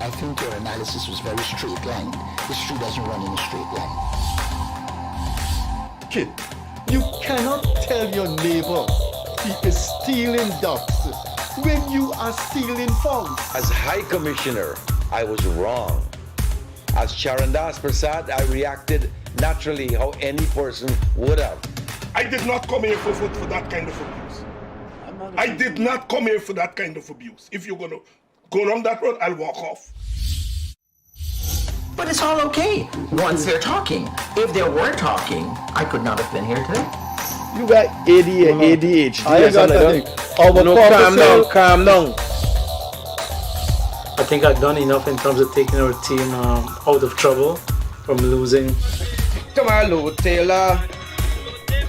I think your analysis was very straight-lined. History doesn't run in a straight line. Kid, you cannot tell your neighbor he is stealing ducks when you are stealing frogs. As High Commissioner, I was wrong. As Charandas Prasad, I reacted naturally how any person would have. I did not come here for that kind of abuse. I did not come here for that kind of abuse. If you're going to go down that road, I'll walk off. But it's all okay once they're talking. If they weren't talking, I could not have been here today. You got ADHD. I got that. Calm down. I think I've done enough in terms of taking our team out of trouble from losing. Come on, Lou Taylor.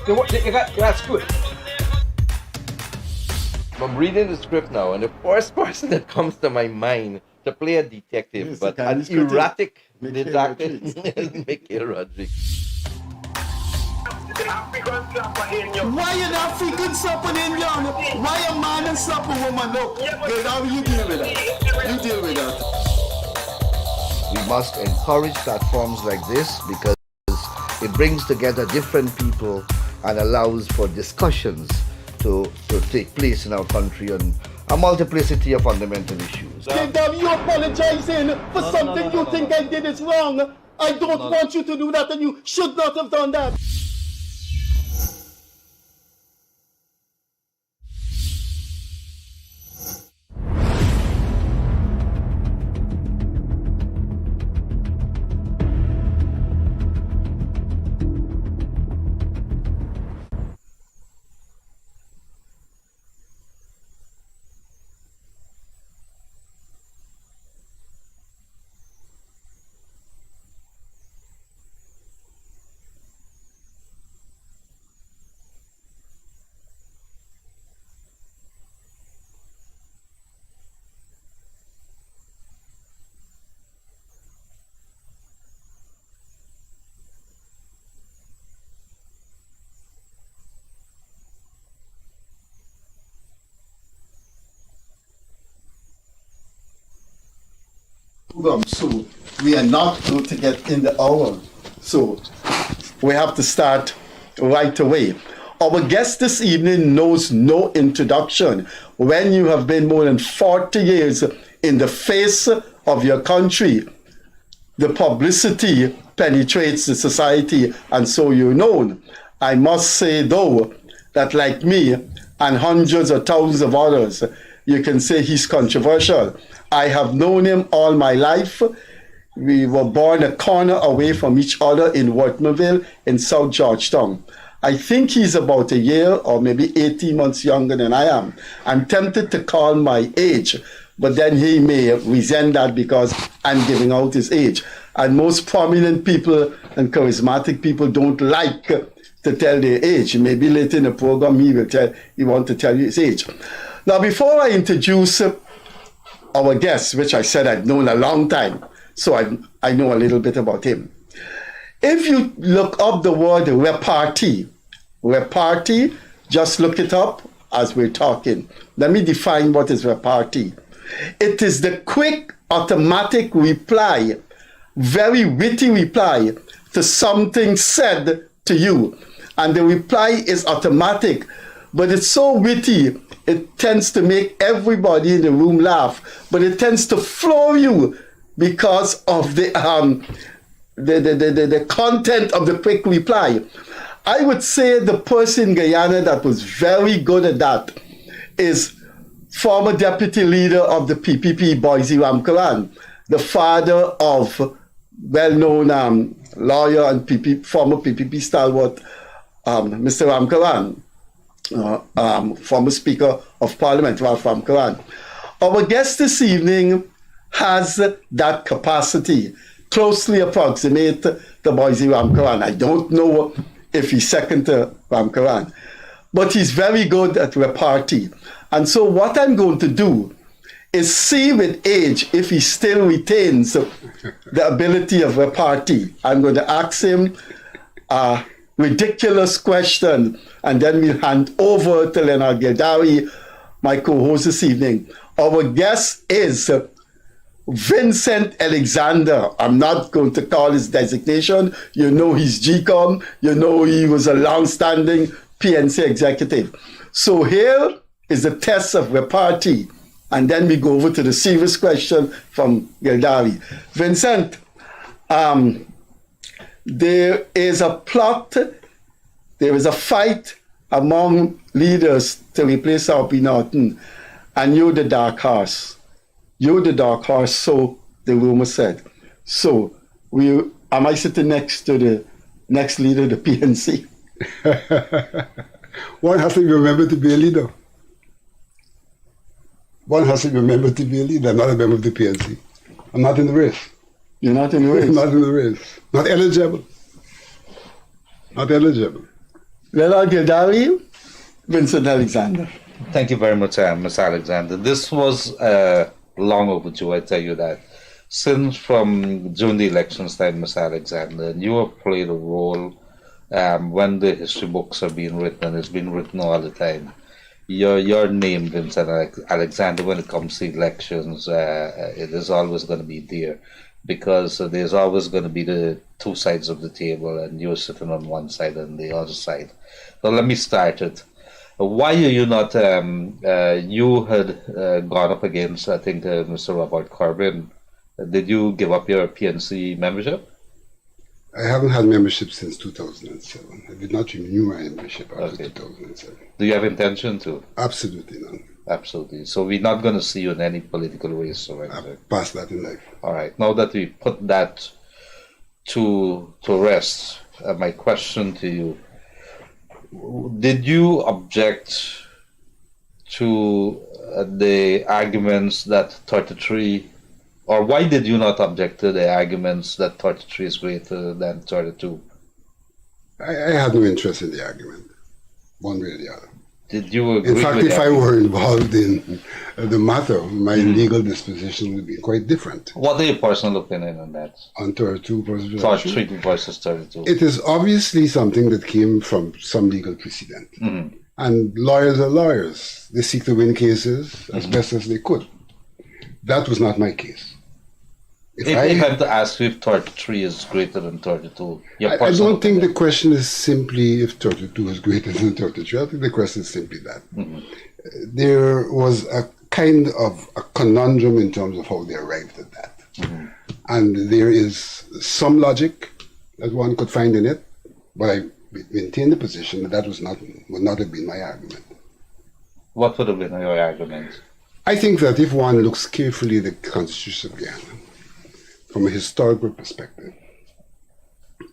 That's good. I'm reading the script now, and the first person that comes to my mind to play a detective, Yes, but the an Chinese critic. erratic Mikhail detective, Rodriguez. is Mikhail Rodriguez. Why an African slap an Indian? Why a man and slap a woman? No, Gildarie, you deal with that. You deal with that. We must encourage platforms like this because it brings together different people and allows for discussions to take place in our country on a multiplicity of fundamental issues. Gildarie, you apologizing for something you think I did is wrong. I don't want you to do that, and you should not have done that. So we are not going to get in the hour. So we have to start right away. Our guest this evening knows no introduction. When you have been more than 40 years in the face of your country, the publicity penetrates the society, and so you're known. I must say, though, that like me and hundreds of thousands of others, you can say he's controversial. I have known him all my life. We were born a corner away from each other in Wortmanville in South Georgetown. I think he's about a year or maybe 18 months younger than I am. I'm tempted to call my age, but then he may resent that because I'm giving out his age. And most prominent people and charismatic people don't like to tell their age. Maybe later in the program he want to tell you his age. Now, before I introduce our guest, which I said I've known a long time, so I know a little bit about him. If you look up the word repartee, just look it up as we're talking. Let me define what is repartee. It is the quick, automatic reply, very witty reply to something said to you. And the reply is automatic, but it's so witty, it tends to make everybody in the room laugh, but it tends to floor you because of the content of the quick reply. I would say the person in Guyana that was very good at that is former deputy leader of the PPP, Boise Ramkaran, the father of well-known lawyer and former PPP stalwart, Mr. Ramkaran. Former Speaker of Parliament, Ralph Ramkaran. Our guest this evening has that capacity, closely approximate to Boise Ramkaran. I don't know if he's second to Ramkaran, but he's very good at repartee. And so what I'm going to do is see with age if he still retains the ability of repartee. I'm going to ask him ridiculous question, and then we'll hand over to Leonard Gildarie, my co-host this evening. Our guest is Vincent Alexander. I'm not going to call his designation. You know he's GECOM. You know he was a long-standing PNC executive. So here is the test of repartee. And then we go over to the serious question from Gildarie. Vincent, there is a plot, there is a fight among leaders to replace R.P. Norton, and you're the dark horse. You're the dark horse, so the rumor said. So, am I sitting next to the next leader of the PNC? One has to remember to be a leader. One has to remember to be a leader. I'm not a member of the PNC. I'm not in the race. You're not in the race? I'm not in the race. Not eligible. Not eligible. Well, Gildarie, Vincent Alexander. Thank you very much, Ms. Alexander. This was long overdue, I tell you that. Since from during the elections time, Ms. Alexander, you have played a role when the history books are being written, and it's been written all the time. Your name, Vincent Alexander, when it comes to elections, it is always going to be there, because there's always going to be the two sides of the table, and you're sitting on one side and the other side. So let me start it. Why are you not, you had gone up against, I think, Mr. Robert Corbyn. Did you give up your PNC membership? I haven't had membership since 2007. I did not renew my membership after 2007. Do you have intention to? Absolutely none. Absolutely. So we're not going to see you in any political race or anything? I've passed that in life. All right. Now that we put that to rest, my question to you, did you object to the arguments that 33, or why did you not object to the arguments that 33 is greater than 32? I had no interest in the argument, one way or the other. Did you agree in fact, with if that? I were involved in the matter, my legal disposition would be quite different. What are your personal opinion on that? On 32 versus 33 versus 32. It is obviously something that came from some legal precedent. And lawyers are lawyers. They seek to win cases as best as they could. That was not my case. If I had to ask you if 33 is greater than 32, I don't think the question is simply if 32 is greater than 33. I think the question is simply that. There was a kind of a conundrum in terms of how they arrived at that. And there is some logic that one could find in it, but I maintain the position that that would not have been my argument. What would have been your argument? I think that if one looks carefully at the Constitution of Guyana, from a historical perspective,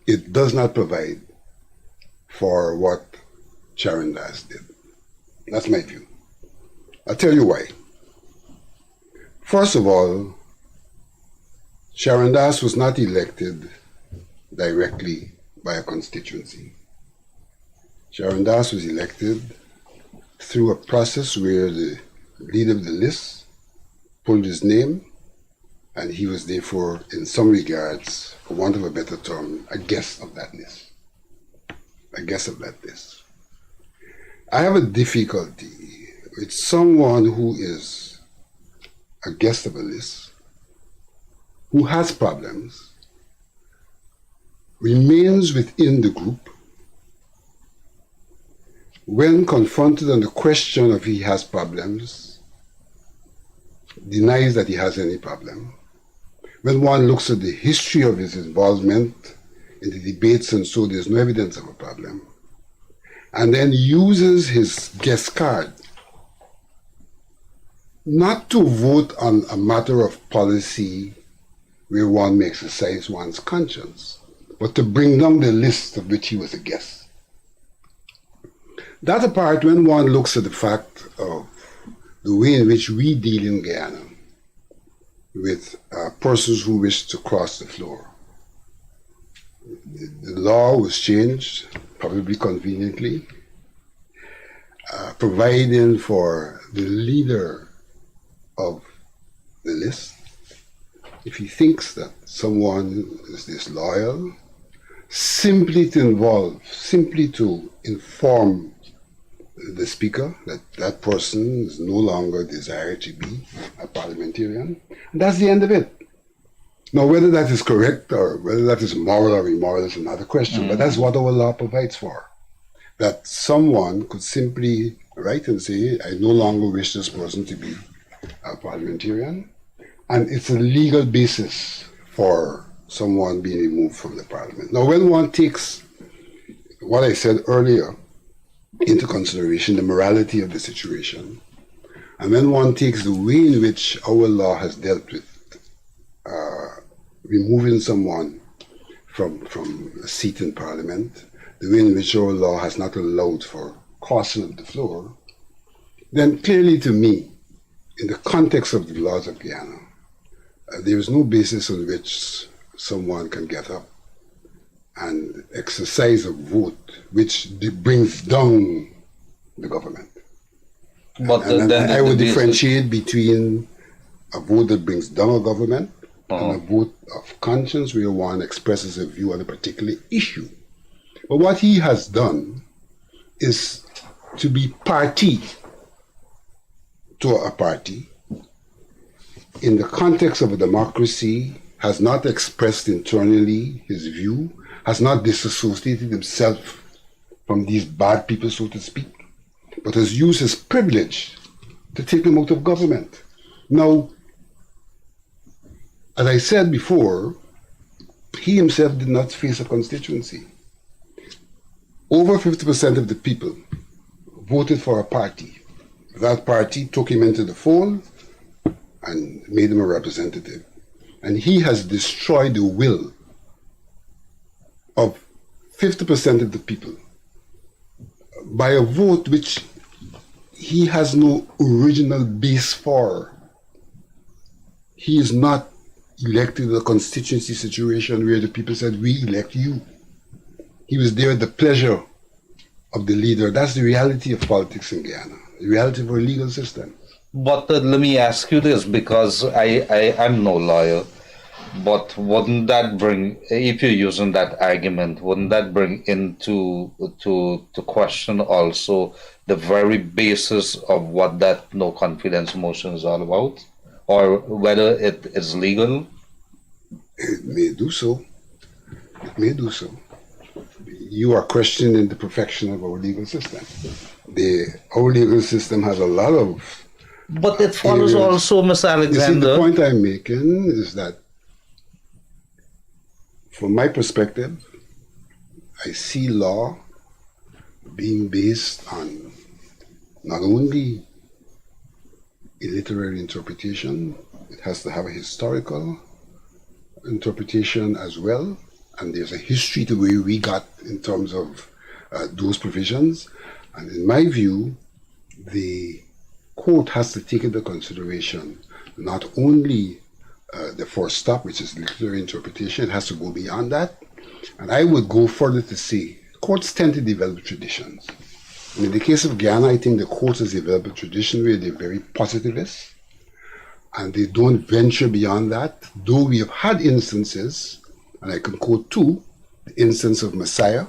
it does not provide for what Sharon Das did. That's my view. I'll tell you why. First of all, Sharon Das was not elected directly by a constituency. Sharon Das was elected through a process where the leader of the list pulled his name, and he was therefore, in some regards, for want of a better term, a guest of that list. A guest of that list. I have a difficulty with someone who is a guest of a list, who has problems, remains within the group, when confronted on the question of he has problems, denies that he has any problem. When one looks at the history of his involvement in the debates and so, there's no evidence of a problem. And then uses his guest card not to vote on a matter of policy where one may exercise one's conscience, but to bring down the list of which he was a guest. That apart, when one looks at the fact of the way in which we deal in Guyana with persons who wish to cross the floor, the law was changed, probably conveniently, providing for the leader of the list, if he thinks that someone is disloyal, simply to inform the speaker that that person is no longer desired to be a parliamentarian. And that's the end of it. Now, whether that is correct or whether that is moral or immoral is another question, but that's what our law provides for. That someone could simply write and say, I no longer wish this person to be a parliamentarian, and it's a legal basis for someone being removed from the parliament. Now, when one takes what I said earlier into consideration, the morality of the situation, and when one takes the way in which our law has dealt with removing someone from a seat in parliament, the way in which our law has not allowed for crossing of the floor, then clearly to me, in the context of the laws of Guyana, there is no basis on which someone can get up and exercise a vote which brings down the government. But And then I would the basis- differentiate between a vote that brings down a government and a vote of conscience where one expresses a view on a particular issue. But what he has done is to be party to a party in the context of a democracy, has not expressed internally his view, has not disassociated himself from these bad people, so to speak, but has used his privilege to take them out of government. Now, as I said before, he himself did not face a constituency. Over 50% of the people voted for a party. That party took him into the fold and made him a representative. And he has destroyed the will of 50% of the people by a vote which he has no original base for. He is not elected in a constituency situation where the people said, we elect you. He was there at the pleasure of the leader. That's the reality of politics in Guyana, the reality of our legal system. But let me ask you this, because I'm no lawyer, but wouldn't that bring, if you're using that argument, wouldn't that bring into to question also the very basis of what that no confidence motion is all about, or whether it is legal? It may do so. It may do so. You are questioning the perfection of our legal system. Our legal system has a lot of. But it follows areas. also, Mr. Alexander. You see, the point I'm making is that, from my perspective, I see law being based on not only a literary interpretation, it has to have a historical interpretation as well, and there's a history to where we got in terms of those provisions. And in my view, the court has to take into consideration not only the first step, which is literary interpretation, it has to go beyond that. And I would go further to say, courts tend to develop traditions. And in the case of Guyana, I think the courts has developed a tradition where they're very positivist, and they don't venture beyond that, though we have had instances, and I can quote two, the instance of Messiah,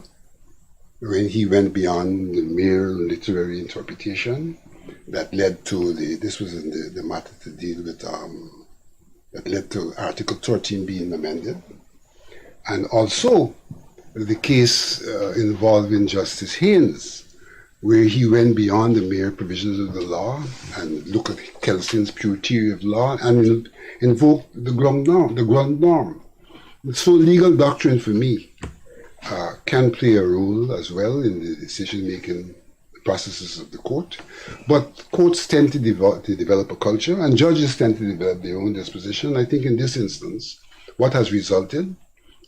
when he went beyond the mere literary interpretation, that led to this was in the matter to deal with, that led to Article 13 being amended. And also the case involving Justice Haynes, where he went beyond the mere provisions of the law and looked at Kelsey's pure theory of law and invoked the ground norm. So legal doctrine for me can play a role as well in the decision-making processes of the court, but courts tend to develop a culture, and judges tend to develop their own disposition. I think in this instance, what has resulted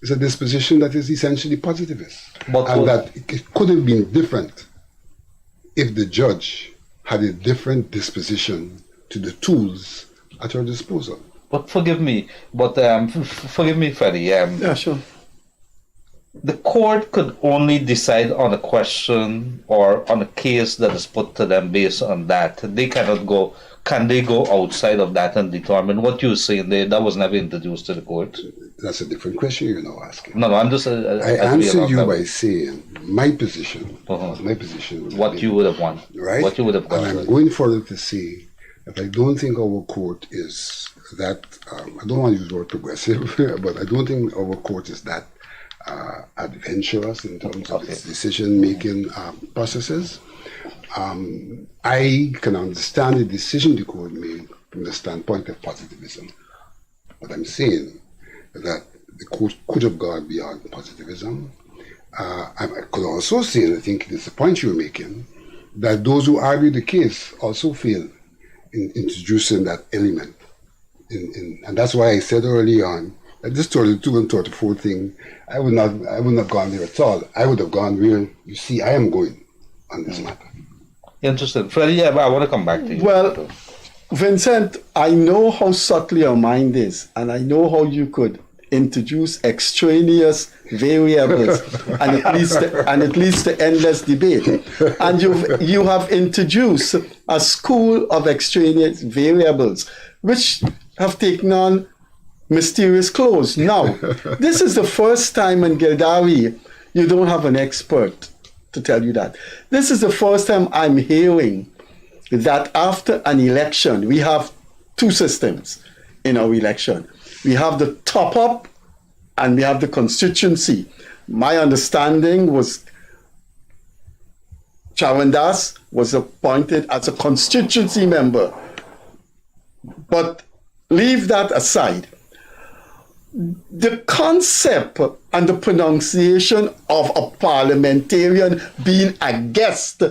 is a disposition that is essentially positivist, and that it could have been different if the judge had a different disposition to the tools at her disposal. But forgive me, Freddie. Yeah, sure. the court could only decide on a question or on a case that is put to them based on that. They cannot go. Can they go outside of that and determine what you're saying there? That was never introduced to the court. That's a different question you're now asking. No, I'm just. I answered you by saying my position. Uh-huh. My position would What be, you would have won. right? What you would have done. And I'm going further to say that I don't think our court is that. I don't want to use the word progressive, but I don't think our court is that adventurous in terms of its decision-making processes. I can understand the decision the court made from the standpoint of positivism. But I'm saying that the court could have gone beyond positivism. I could also say, and I think it's the point you're making, that those who argue the case also fail in introducing that element. And that's why I said early on that this 32 and 34 thing, I would not have gone there at all. I would have gone where you see I am going on this matter. Interesting. Freddie, I want to come back to you. Well, Vincent, I know how subtle your mind is, and I know how you could introduce extraneous variables and it leads to endless debate. And you have introduced a school of extraneous variables, which have taken on mysterious clothes. Now, this is the first time in Gildarie you don't have an expert to tell you that. This is the first time I'm hearing that after an election, we have two systems in our election. We have the top up and we have the constituency. My understanding was Chawandas was appointed as a constituency member. But leave that aside. The concept and the pronunciation of a parliamentarian being a guest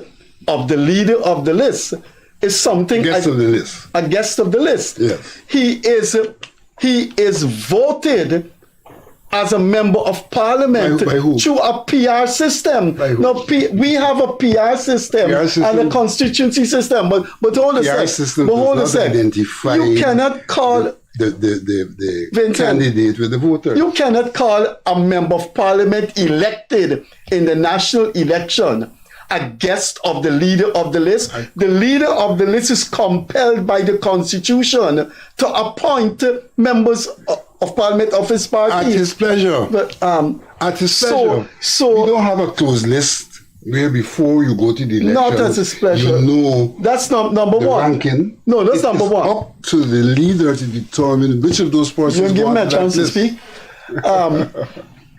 of the leader of the list is something. Guest of the list. A guest of the list. Yes. He is voted as a member of parliament by who? through a PR system. By who? Now, we have a PR system, and a constituency system, but hold a sec. PR system But hold a does not sec. identify You cannot call the Vincent, candidate with the voter. You cannot call a member of parliament elected in the national election a guest of the leader of the list. The leader of the list is compelled by the constitution to appoint members of parliament of his party. At his pleasure. But, at his pleasure. So we don't have a closed list where before you go to the election, not at his pleasure. you know that's not number the one. ranking. No, that's number It's one. up to the leader to determine which of those persons You give go me a on that chance to list. speak.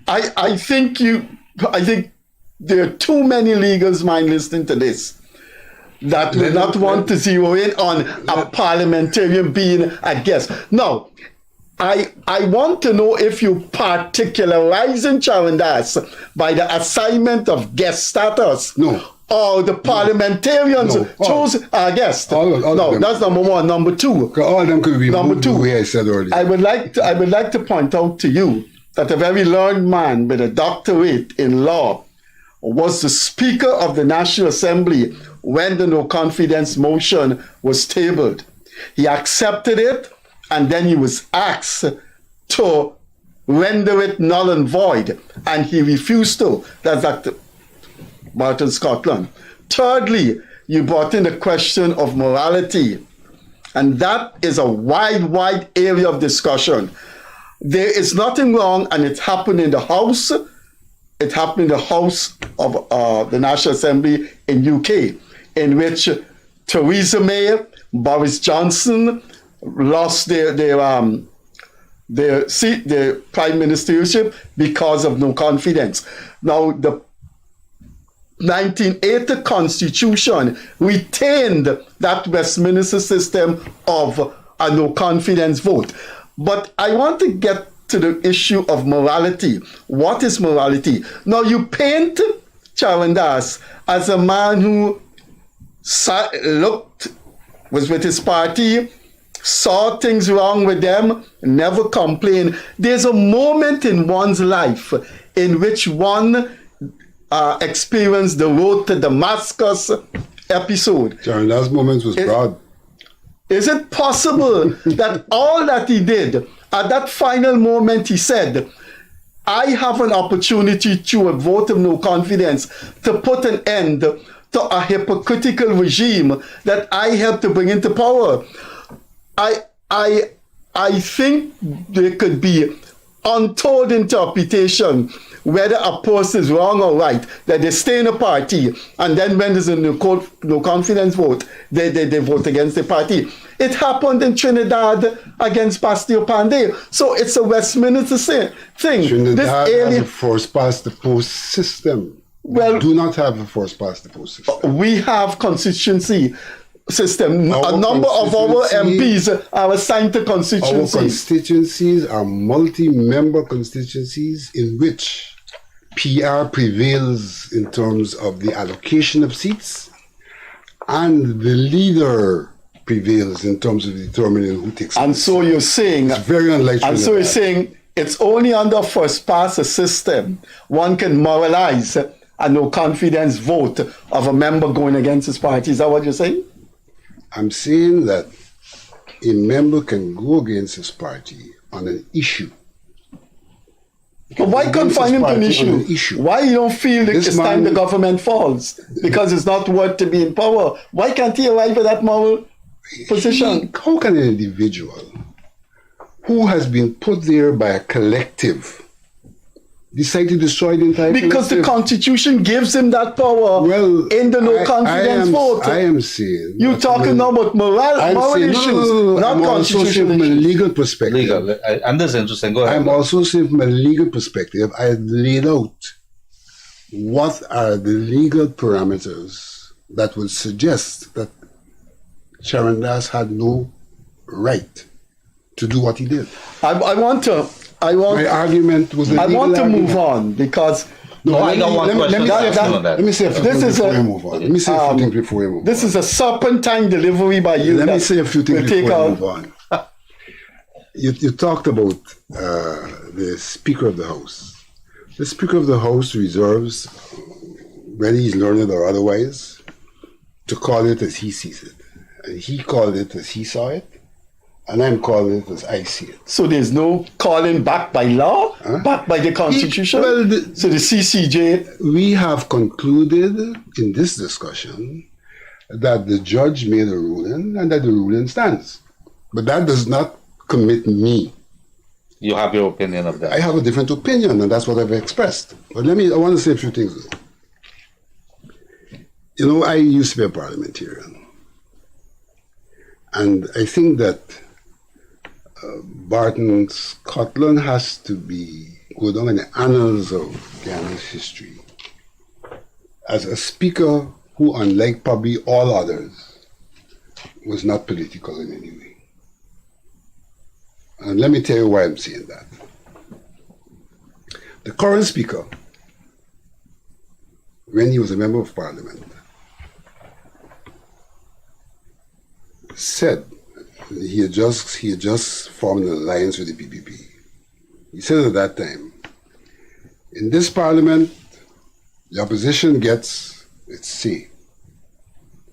I think there are too many legals mind listening to this that would not want to zero in on a parliamentarian being a guest. Now, I want to know if you particularize in Chawandas by the assignment of guest status. No. Or the parliamentarians No. chose a guest. All no, them. that's number one. Number two. All of them could be Number moved two, the way I said earlier. I would like to point out to you that a very learned man with a doctorate in law was the Speaker of the National Assembly when the no confidence motion was tabled. He accepted it, and then he was asked to render it null and void, and he refused to. That's Dr. Martin Scotland. Thirdly, you brought in the question of morality, and that is a wide area of discussion. There is nothing wrong, and it happened in the House. It happened in the House of the National Assembly in UK, in which Theresa May, Boris Johnson lost their seat, their prime ministership, because of no confidence. Now, the 1980 Constitution retained that Westminster system of a no confidence vote. But I want to get to the issue of morality. What is morality? Now, you paint Chawandas as a man who was with his party, saw things wrong with them, never complained. There's a moment in one's life in which one experienced the road to Damascus episode. Chawandas' moment was proud. Is it possible that all that he did, at that final moment he said, I have an opportunity through a vote of no confidence to put an end to a hypocritical regime that I helped to bring into power. I think there could be untold interpretation whether a person is wrong or right, that they stay in a party, and then when there's a no confidence vote, they vote against the party. It happened in Trinidad against Pastor Pandey. So it's a Westminster thing. Trinidad has a force past the post system. Well, we do not have a force past the post system. We have constituency system. A number of our MPs are assigned to constituencies. Our constituencies are multi-member constituencies in which PR prevails in terms of the allocation of seats, and the leader prevails in terms of determining who takes. And so you're saying, it's very unlikely. And so you're saying it's only under first past a system one can moralize a no confidence vote of a member going against his party. Is that what you're saying? I'm saying that a member can go against his party on an issue. But why confine him to an issue? Why you don't feel that it's time the government falls? Because it's not worth to be in power. Why can't he arrive at that moral position? How can an individual who has been put there by a collective decide to destroy the entire Because collective? the Constitution gives him that power in the no confidence vote. I am saying... You're talking now about moral issues, not constitutional issues. From a legal perspective. Legal. And that's interesting. Go ahead. I'm also saying from a legal perspective, I had laid out what are the legal parameters that would suggest that Charan Das had no right to do what he did. My argument was I want to move on because let me say a few things before we move on. Let me say a few things before we move on. This is a serpentine delivery by you. Let me say a few things before we move on. You talked about the Speaker of the House. The Speaker of the House reserves, whether he's learned or otherwise, to call it as he sees it. And he called it as he saw it, and I'm calling it as I see it. So there's no calling back by law, back by the Constitution? So the CCJ... We have concluded in this discussion that the judge made a ruling and that the ruling stands. But that does not commit me. You have your opinion of that. I have a different opinion, and that's what I've expressed. But I want to say a few things. You know, I used to be a parliamentarian. And I think that Barton Scotland has to go down in the annals of Guyanese history as a speaker who, unlike probably all others, was not political in any way. And let me tell you why I'm saying that. The current speaker, when he was a member of parliament, said he had just formed an alliance with the PPP. He said at that time, in this parliament, the opposition gets its say,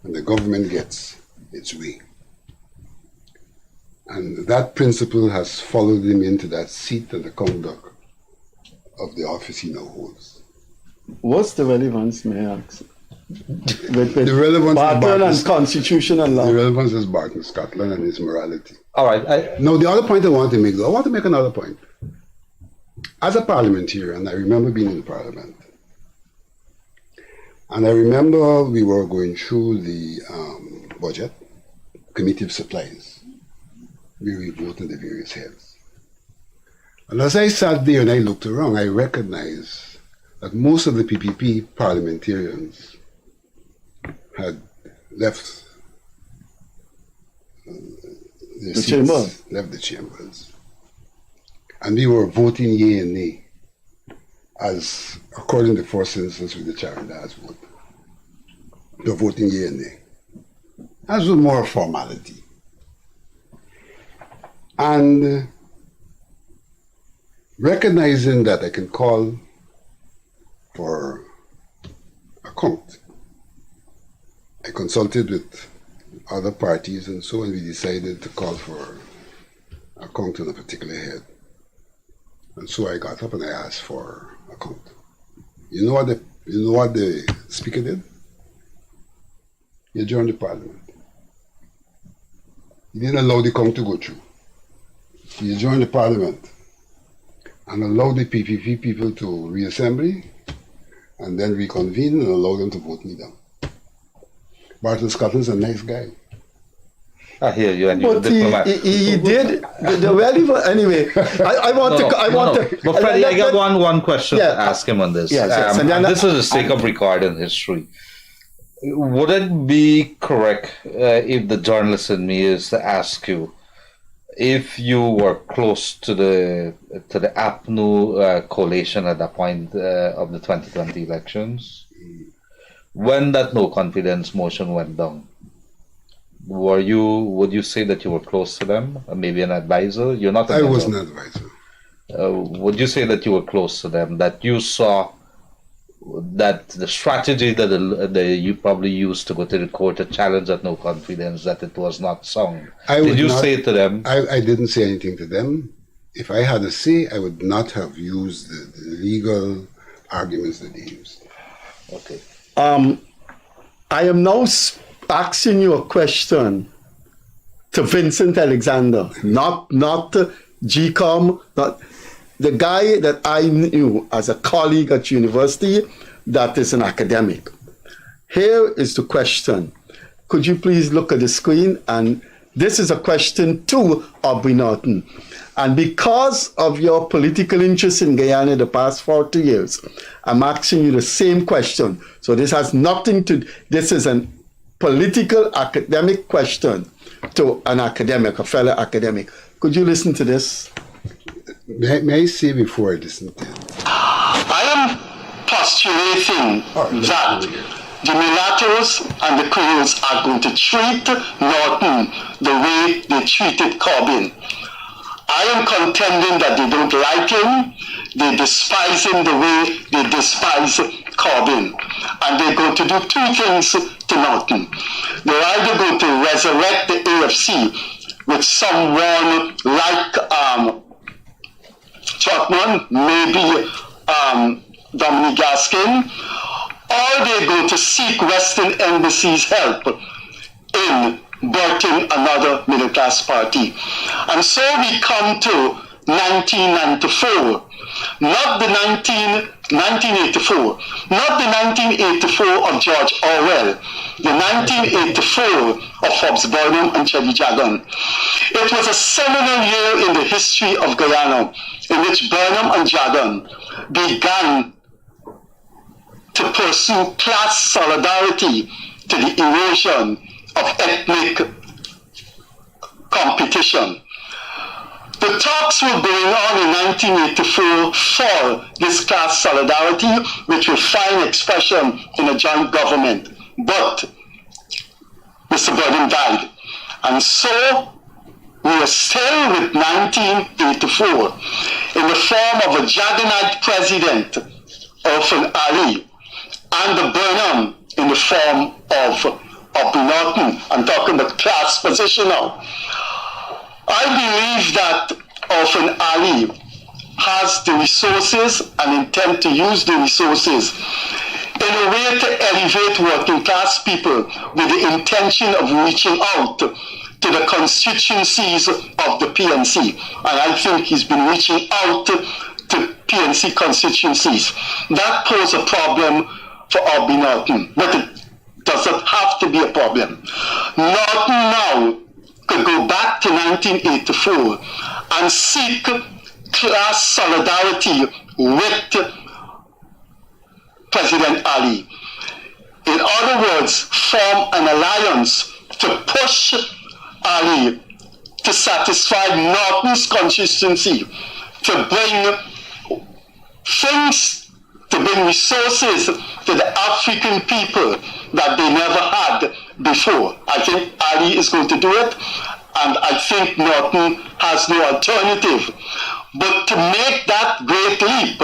and the government gets its way. And that principle has followed him into that seat and the conduct of the office he now holds. What's the relevance, may I ask? The relevance Barton and constitutional law. The relevance is Barton, Scotland, and its morality. All right. Now, the other point I want to make, though, I want to make another point. As a parliamentarian, I remember being in Parliament. And I remember we were going through the budget, committee of supplies, where we voted the various heads. And as I sat there and I looked around, I recognized that most of the PPP parliamentarians had left the chamber, left the chambers, and we were voting yea and nay, as according to the first instance with the Charan Das vote. They were voting yea and nay, as was more a formality. And recognizing that I can call for a count, I consulted with other parties and so on. We decided to call for a count on a particular head. And so I got up and I asked for a count. You know what the speaker did? He adjourned the parliament. He didn't allow the count to go through. He adjourned the parliament and allowed the PPP people to reassemble and then reconvene and allow them to vote me down. Barton Scotland's a nice guy. I hear you, and you're a But diplomat. he did the relevant anyway. I want to. But Freddie, I got one question to ask him on this. Yes, and then this is the sake of recording history. Would it be correct if the journalist in me is to ask you if you were close to the APNU coalition at that point of the 2020 elections, when that no confidence motion went down? Would you say that you were close to them? Or maybe an advisor? You're not. I was an advisor. Would you say that you were close to them? That you saw that the strategy that you probably used to go to the court to challenge that no confidence, that it was not sound? Did you say it to them? I didn't say anything to them. If I had a say, I would not have used the legal arguments that they used. Okay. I am now asking you a question to Vincent Alexander, not GECOM, not the guy that I knew as a colleague at university that is an academic. Here is the question. Could you please look at the screen? And this is a question to Aubrey Norton. And because of your political interest in Guyana the past 40 years, I'm asking you the same question. So this has nothing to, this is a political academic question to an academic, a fellow academic. Could you listen to this? May I say before I listen to it? I am postulating that the mulattoes and the Creoles are going to treat Norton the way they treated Corbyn. I am contending that they don't like him, they despise him the way they despise Corbyn. And they're going to do two things to Norton. They're either going to resurrect the AFC with someone like Trotman, maybe Dominic Gaskin, or they're going to seek Western Embassy's help in birthing another middle-class party. And so we come to 1994, not the 1984, not the 1984 of George Orwell, the 1984 of Hobbes Burnham and Cheddi Jagan. It was a seminal year in the history of Guyana, in which Burnham and Jagan began to pursue class solidarity to the erosion of ethnic competition. The talks were going on in 1984 for this class solidarity, which will find expression in a joint government. But Mr. Burnham died. And so we are still with 1984 in the form of a Jaganite president, Orphan Ali, and the Burnham in the form of Norton. I'm talking about class position now. I believe that Orphan Ali has the resources and intend to use the resources in a way to elevate working class people with the intention of reaching out to the constituencies of the PNC. And I think he's been reaching out to PNC constituencies. That poses a problem for Aubrey Norton, but it doesn't have to be a problem. Norton now could go back to 1984 and seek class solidarity with President Ali. In other words, form an alliance to push Ali to satisfy Norton's consistency, to bring things, to bring resources to the African people that they never had before. I think Ali is going to do it, and I think Norton has no alternative but to make that great leap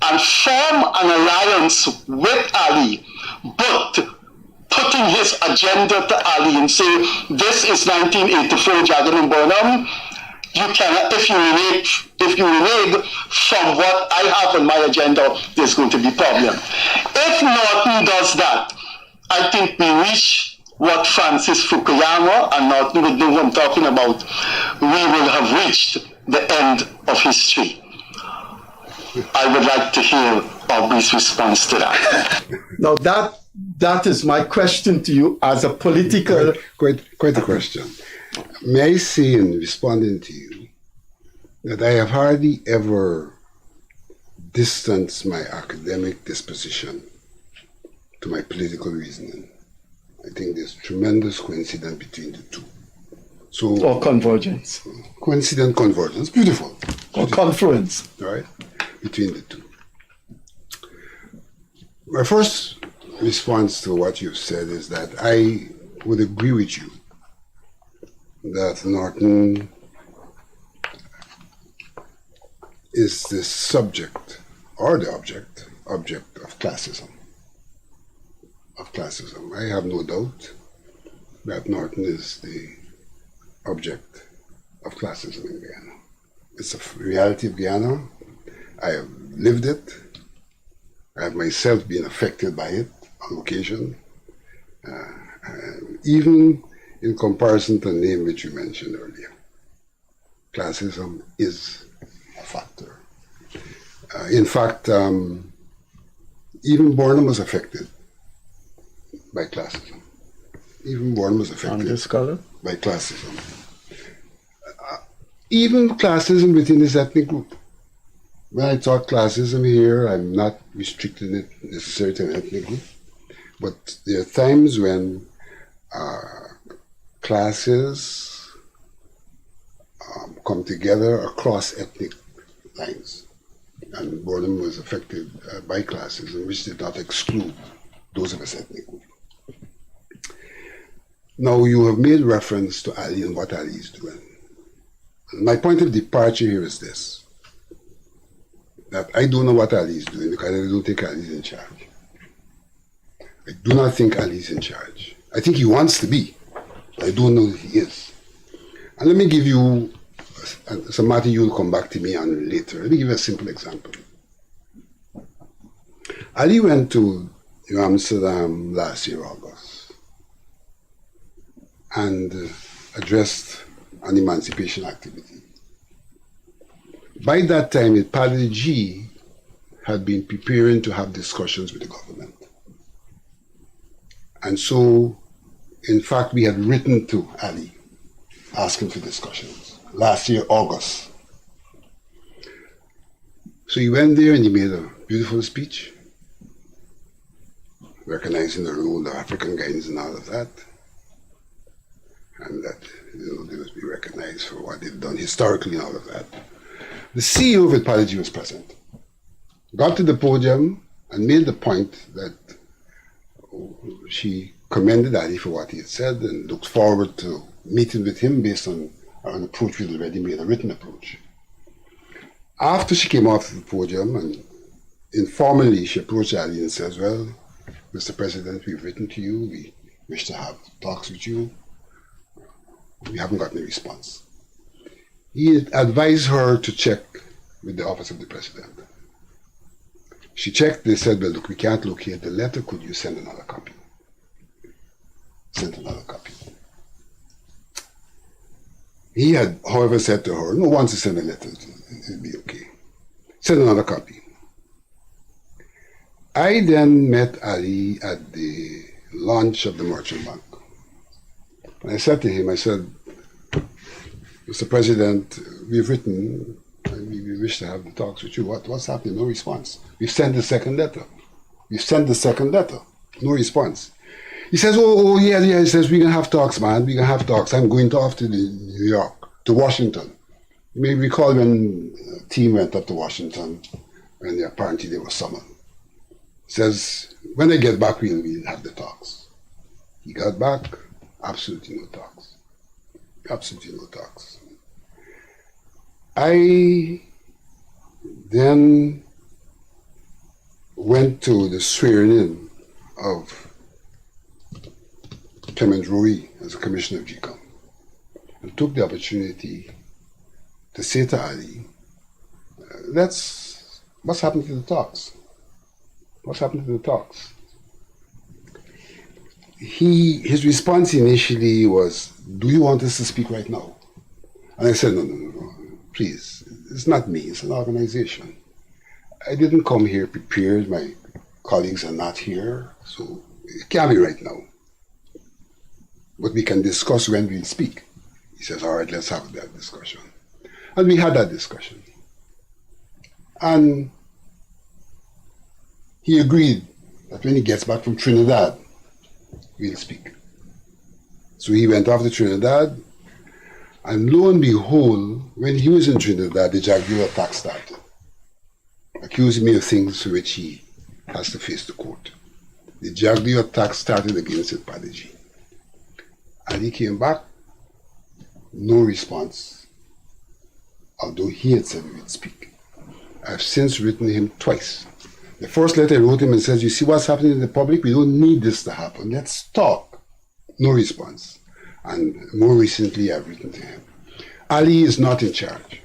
and form an alliance with Ali, but putting his agenda to Ali and say, this is 1984 Jagan and Burnham, You cannot, if you renege from what I have on my agenda, there's going to be problem. If Norton does that, I think we reach what Francis Fukuyama, and Norton would know what I'm talking about, we will have reached the end of history. I would like to hear Aubrey's response to that. Now that is my question to you as a political... Quite a question. May I say in responding to you that I have hardly ever distanced my academic disposition to my political reasoning. I think there's tremendous coincidence between the two. So, or convergence. Coincident convergence, beautiful. Or confluence. Right, between the two. My first response to what you've said is that I would agree with you that Norton is the subject or the object of classism. I have no doubt that Norton is the object of classism in Guyana. It's a reality of Guyana. I have lived it. I have myself been affected by it on occasion. Even in comparison to the name which you mentioned earlier, classism is a factor. In fact, even Bornholm was affected by classism. Even Bornholm was affected by classism. Even classism within this ethnic group. When I talk classism here, I'm not restricting it necessarily to an ethnic group, but there are times when classes come together across ethnic lines. And Bornholm was affected by classism, which did not exclude those of its ethnic group. Now, you have made reference to Ali and what Ali is doing. My point of departure here is this, that I don't know what Ali is doing because I don't think Ali is in charge. I do not think Ali is in charge. I think he wants to be, but I don't know that he is. And let me give you, some matter you'll come back to me on later. Let me give you a simple example. Ali went to Amsterdam last year, August, and addressed an emancipation activity. By that time, IPADA-G had been preparing to have discussions with the government. And so, in fact, we had written to Ali asking for discussions last year, August. So he went there and he made a beautiful speech, recognizing the role of African Guyanese and all of that, and that they must be recognized for what they've done historically and all of that. The CEO of IPADA-G was present, got to the podium and made the point that she commended Ali for what he had said and looked forward to meeting with him based on an approach we had already made, a written approach. After she came off the podium and informally she approached Ali and says, well, Mr. President, we've written to you, we wish to have talks with you. We haven't gotten a response. He advised her to check with the office of the president. She checked, they said, well, look, we can't locate the letter, could you send another copy? Sent another copy. He had, however, said to her, no, once you send a letter, it'll be okay. Send another copy. I then met Ali at the launch of the Merchant Bank. And I said to him, I said, Mr. President, we've written, and we wish to have the talks with you. What's happening? No response. We've sent the second letter. No response. He says, yeah. He says, we're going to have talks, man. We're going to have talks. I'm going off to New York, to Washington. You may recall when a team went up to Washington, and apparently they were summoned. He says, when I get back, we'll have the talks. He got back, absolutely no talks. Absolutely no talks. I then went to the swearing in of Clement Roy as a commissioner of GECOM and took the opportunity to say to Ali, what's happened to the talks? What's happened to the talks? His response initially was, do you want us to speak right now? And I said, no, please. It's not me, it's an organization. I didn't come here prepared. My colleagues are not here, so it can't be right now. But we can discuss when we'll speak. He says, all right, let's have that discussion. And we had that discussion. And he agreed that when he gets back from Trinidad, we'll speak. So he went off to Trinidad, and lo and behold, when he was in Trinidad, the Jagdeo attack started, accusing me of things for which he has to face the court. The Jagdeo attack started against IPADA-G. And he came back, no response, although he had said he would speak. I've since written him twice. The first letter I wrote him and says, you see what's happening in the public? We don't need this to happen. Let's talk. No response. And more recently, I've written to him. Ali is not in charge.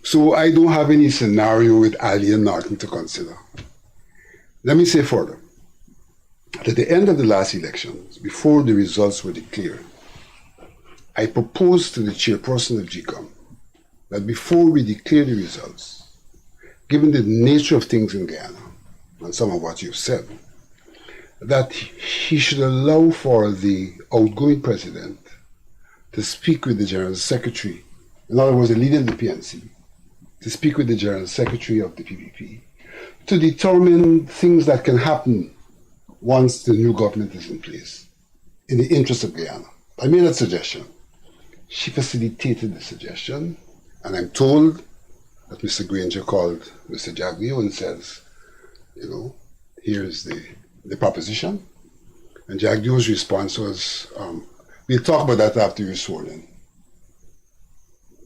So I don't have any scenario with Ali and Norton to consider. Let me say further. At the end of the last elections, before the results were declared, I proposed to the chairperson of GECOM that before we declare the results, given the nature of things in Guyana, and some of what you've said, that he should allow for the outgoing president to speak with the General Secretary, in other words, the leader of the PNC, to speak with the General Secretary of the PPP, to determine things that can happen once the new government is in place, in the interest of Guyana. I made that suggestion. She facilitated the suggestion, and I'm told that Mr. Granger called Mr. Jagdeo and says, here's the proposition. And Jagdeo's response was, we'll talk about that after you're sworn in.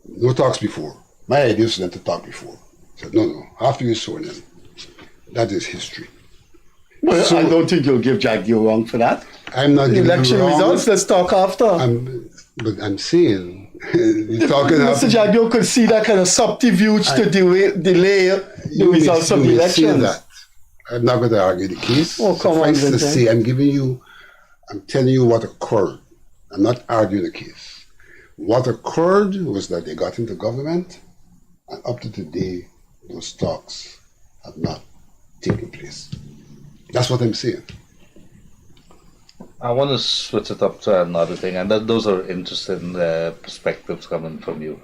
No talks before. My idea was for them to talk before. I said, no, after you're sworn in. That is history. Well, so, I don't think you'll give Jagdeo wrong for that. I'm not giving election you wrong. Results, let's talk after. But I'm saying, you're talking Mr. Jagdeo could see that kind of subterfuge to delay the results of the elections. That. I'm not going to argue the case. Oh, come on, Vincent. To say, I'm telling you what occurred. I'm not arguing the case. What occurred was that they got into government, and up to today, those talks have not taken place. That's what I'm saying. I want to switch it up to another thing, and those are interesting perspectives coming from you.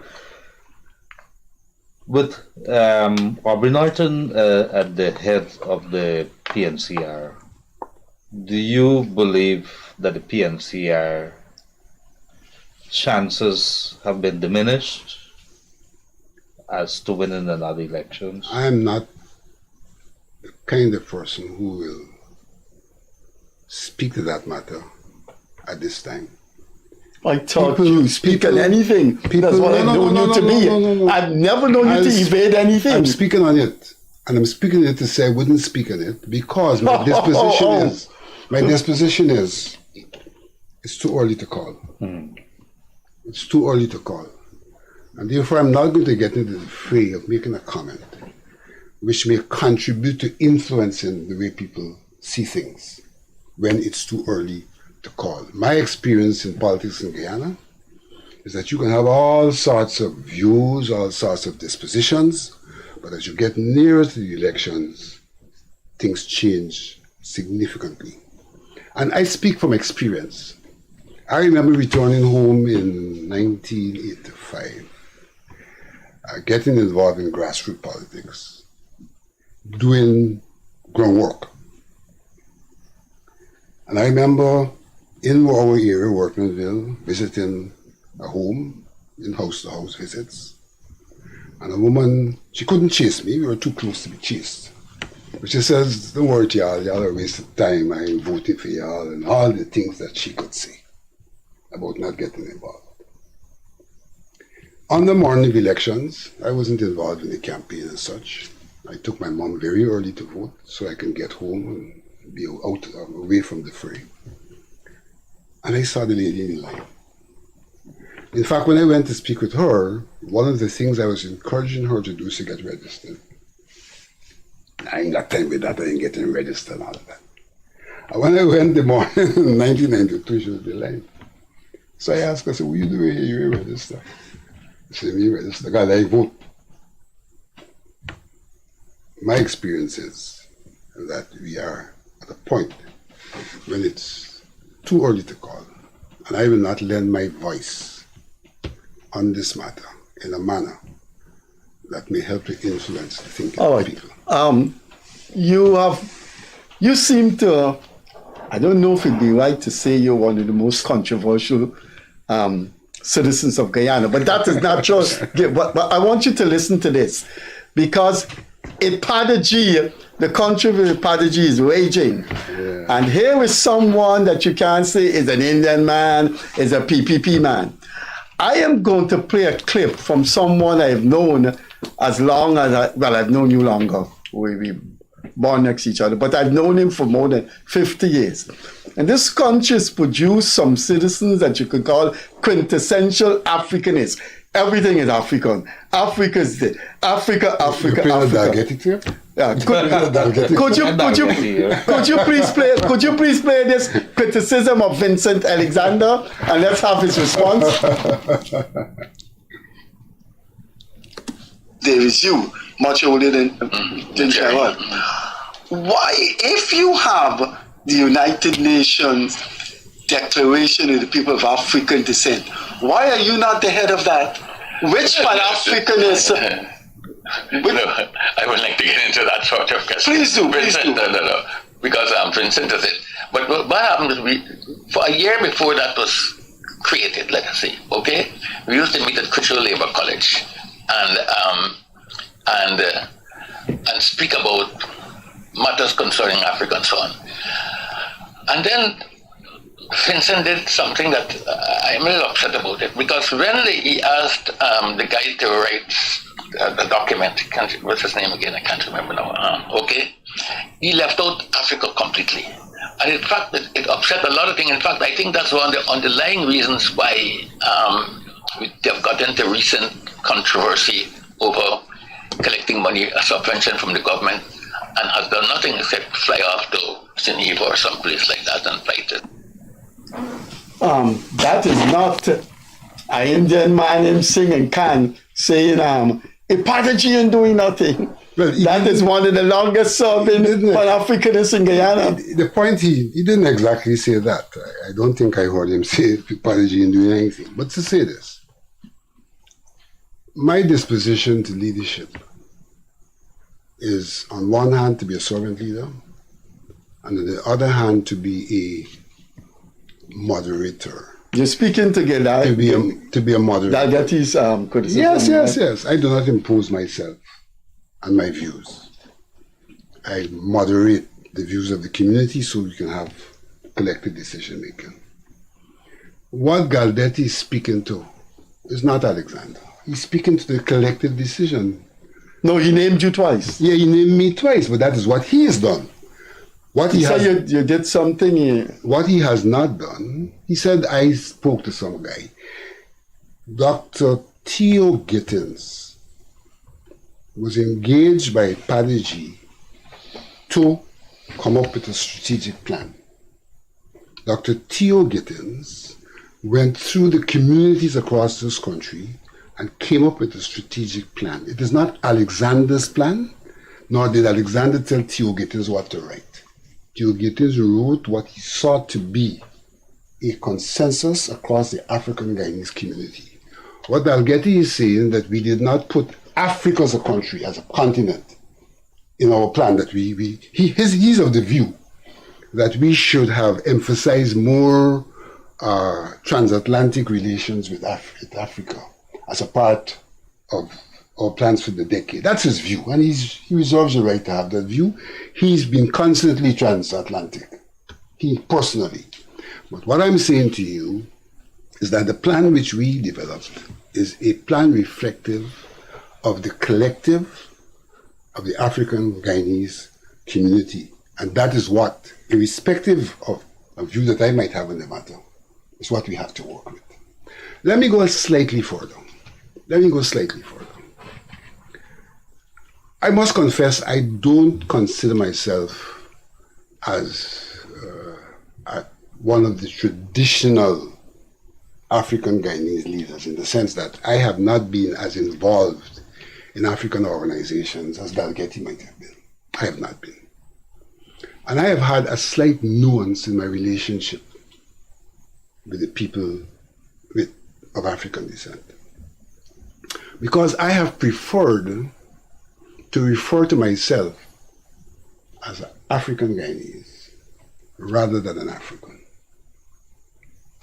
With Aubrey Norton at the head of the PNCR, do you believe that the PNCR chances have been diminished as to winning another elections? I'm not the kind of person who will speak to that matter at this time. I thought you speak on anything. That's what I've known you to be. I've never known you to evade anything. I'm speaking on it. And I'm speaking on it to say I wouldn't speak on it because my disposition is it's too early to call. It's too early to call. And therefore I'm not going to get into the fray of making a comment which may contribute to influencing the way people see things when it's too early to call. My experience in politics in Guyana is that you can have all sorts of views, all sorts of dispositions, but as you get nearer to the elections, things change significantly. And I speak from experience. I remember returning home in 1985, getting involved in grassroots politics, doing groundwork. And I remember in our area, Workmanville, visiting a home, in house-to-house visits. And a woman, she couldn't chase me, we were too close to be chased. But she says, don't worry, y'all are wasting time, I'm voting for y'all, and all the things that she could say about not getting involved. On the morning of elections, I wasn't involved in the campaign as such. I took my mom very early to vote so I can get home and be out, away from the fray. And I saw the lady in the line. In fact, when I went to speak with her, one of the things I was encouraging her to do is to get registered. I ain't got time with that, I ain't getting registered and all of that. And when I went the morning in 1992, she was behind. So I asked her, I said, what you doing here? You ain't registered. She said, me register, because I vote. My experience is that we are at a point when it's too early to call. And I will not lend my voice on this matter in a manner that may help to influence the thinking of people. You seem to, I don't know if it'd be right to say you're one of the most controversial citizens of Guyana, but that is not true. But I want you to listen to this, because IPADA-G, the controversy of IPADA-G is raging. Yeah. And here is someone that you can't say is an Indian man, is a PPP man. I am going to play a clip from someone I've known as long as, I've known you longer. We born next to each other, but I've known him for more than 50 years. And this country has produced some citizens that you could call quintessential Africanists. Everything is African. Africa is the Africa. Yeah. Could you please play this criticism of Vincent Alexander, and let's have his response. There is you, much older than Sharon. Why, if you have the United Nations Declaration of the People of African Descent, why are you not the head of that? Which Pan-Africanist? I would like to get into that sort of question. Please do. No. Because Vincent is it. But what happened is for a year before that was created, let us say, okay, we used to meet at Cultural Labor College and speak about matters concerning Africa and so on. And then Vincent did something that I'm a little upset about it, because when he asked the guy to write the document, what's his name again? I can't remember now. Okay, he left out Africa completely, and in fact, it upset a lot of things. In fact, I think that's one of the underlying reasons why they've got into recent controversy over collecting money, a subvention from the government, and has done nothing except fly off to Geneva or someplace like that and fight it. That is not an Indian man in singing can saying IPADA-G ain't doing nothing. Well, that is one of the longest serving Pan-Africanists in Guyana. The point, he didn't exactly say that. I don't think I heard him say IPADA-G ain't doing anything. But to say this, my disposition to leadership is on one hand to be a servant leader, and on the other hand to be a moderator. You're speaking to Gildarie. To be a moderator. That get his criticism. Yes. I do not impose myself and my views. I moderate the views of the community so we can have collective decision making. What Gildarie is speaking to is not Alexander. He's speaking to the collective decision. No, he named you twice. Yeah, he named me twice, but that is what he has done. What he has, you did something. What he has not done, he said, I spoke to some guy. Dr. Theo Gittins was engaged by IPADA-G to come up with a strategic plan. Dr. Theo Gittins went through the communities across this country and came up with a strategic plan. It is not Alexander's plan, nor did Alexander tell Theo Gittins what to write. Theo Gittins wrote what he sought to be a consensus across the African Guyanese community. What Gildarie is saying that we did not put Africa as a country, as a continent, in our plan, that he's of the view that we should have emphasized more transatlantic relations with Africa as a part of our plans for the decade. That's his view, and he reserves the right to have that view. He's been constantly transatlantic, he personally. But what I'm saying to you is that the plan which we developed is a plan reflective of the collective of the African Guyanese community. And that is what, irrespective of a view that I might have on the matter, is what we have to work with. Let me go slightly further. I must confess, I don't consider myself as one of the traditional African Guyanese leaders, in the sense that I have not been as involved in African organizations as Gildarie might have been. I have not been. And I have had a slight nuance in my relationship with the people of African descent. Because I have preferred to refer to myself as an African Guyanese rather than an African.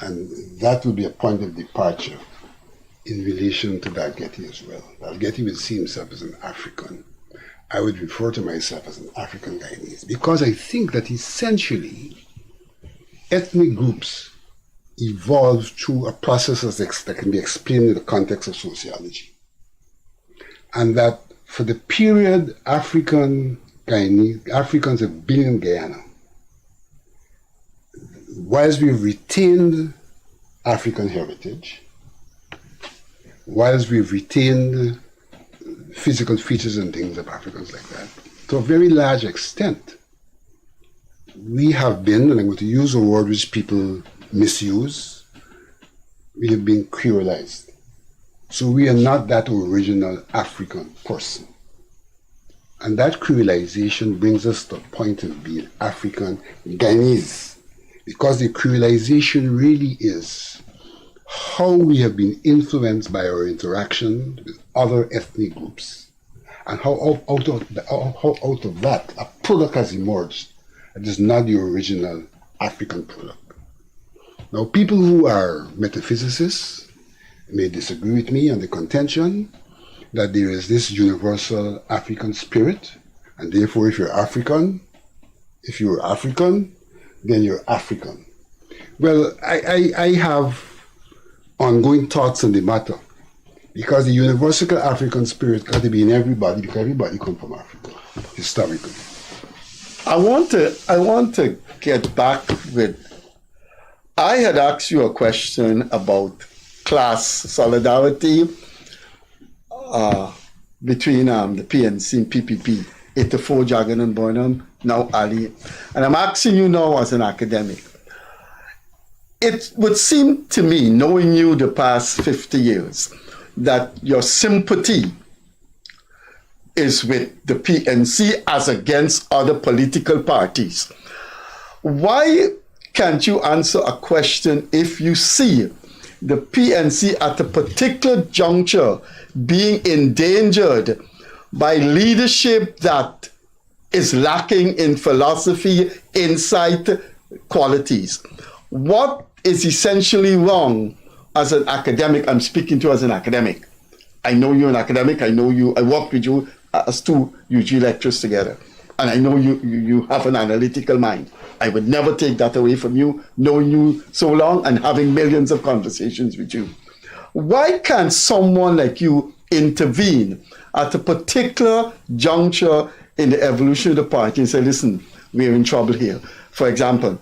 And that would be a point of departure in relation to Gildarie as well. Gildarie would see himself as an African. I would refer to myself as an African Guyanese, because I think that essentially ethnic groups evolve through a process that can be explained in the context of sociology. And that for the period Africans have been in Guyana, whilst we've retained African heritage, whilst we've retained physical features and things of Africans like that, to a very large extent, we have been, and I'm going to use a word which people misuse, we have been creolized. So we are not that original African person. And that creolization brings us to the point of being African Guyanese, because the creolization really is how we have been influenced by our interaction with other ethnic groups, and how out of that a product has emerged that is not the original African product. Now, people who are metaphysicists may disagree with me on the contention that there is this universal African spirit, and therefore if you're African, then you're African. Well, I have ongoing thoughts on the matter, because the universal African spirit got to be in everybody, because everybody comes from Africa, historically. I want to get back with, I had asked you a question about class solidarity between the PNC and PPP, 84 Jagan and Burnham, now Ali. And I'm asking you now as an academic. It would seem to me, knowing you the past 50 years, that your sympathy is with the PNC as against other political parties. Why can't you answer a question if you see the PNC at a particular juncture being endangered by leadership that is lacking in philosophy, insight, qualities? What is essentially wrong as an academic? I'm speaking to you as an academic. I know you're an academic. I know you. I worked with you as two UG lecturers together. And I know you have an analytical mind. I would never take that away from you, knowing you so long and having millions of conversations with you. Why can't someone like you intervene at a particular juncture in the evolution of the party and say, listen, we're in trouble here? For example,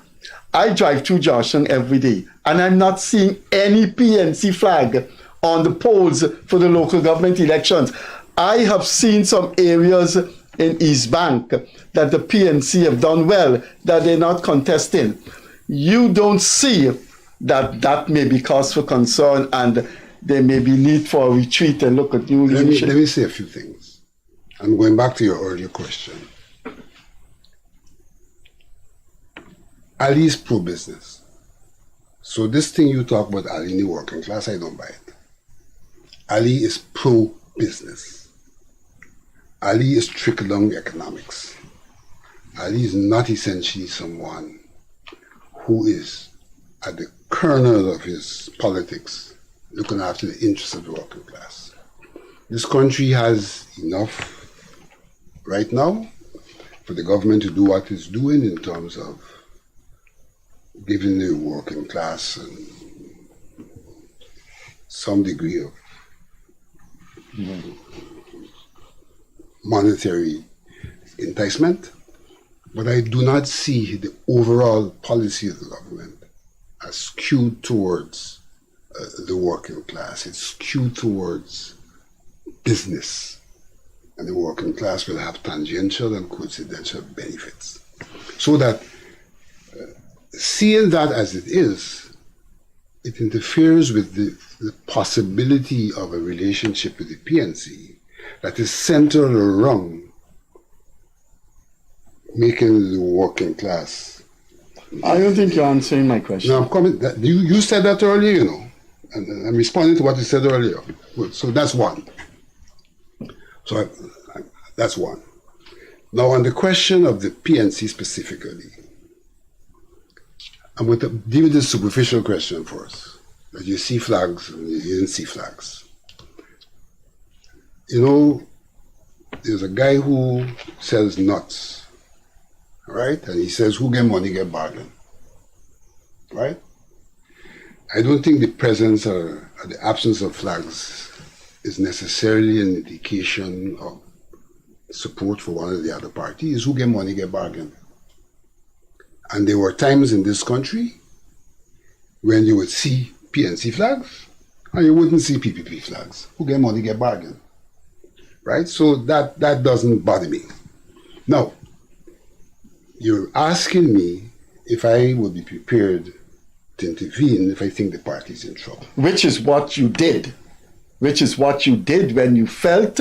I drive through Georgetown every day, and I'm not seeing any PNC flag on the polls for the local government elections. I have seen some areas in East Bank that the PNC have done well, that they're not contesting. You don't see that may be cause for concern, and there may be need for a retreat and look at new leadership. Let me say a few things. I'm going back to your earlier question. Ali is pro-business. So this thing you talk about Ali in the working class, I don't buy it. Ali is pro-business. Ali is trickle-down economics. Ali is not essentially someone who is at the kernel of his politics looking after the interests of the working class. This country has enough right now for the government to do what it's doing in terms of giving the working class some degree of monetary enticement, but I do not see the overall policy of the government as skewed towards the working class. It's skewed towards business. And the working class will have tangential and coincidental benefits. So that seeing that as it is, it interferes with the possibility of a relationship with the PNC that is centered around making the working class. I don't think you're answering my question. No, I'm coming. You said that earlier, you know, and I'm responding to what you said earlier. So that's one. So that's one. Now, on the question of the PNC specifically, I'm going to deal with this superficial question first. That you see flags and you didn't see flags. You know, there's a guy who sells nuts, right? And he says, who get money get bargain, right? I don't think the presence or the absence of flags is necessarily an indication of support for one or the other party. Is who get money get bargain. And there were times in this country when you would see PNC flags and you wouldn't see PPP flags. Who get money get bargain, right? So that doesn't bother me. Now, you're asking me if I would be prepared to intervene if I think the party is in trouble. Which is what you did. Which is what you did when you felt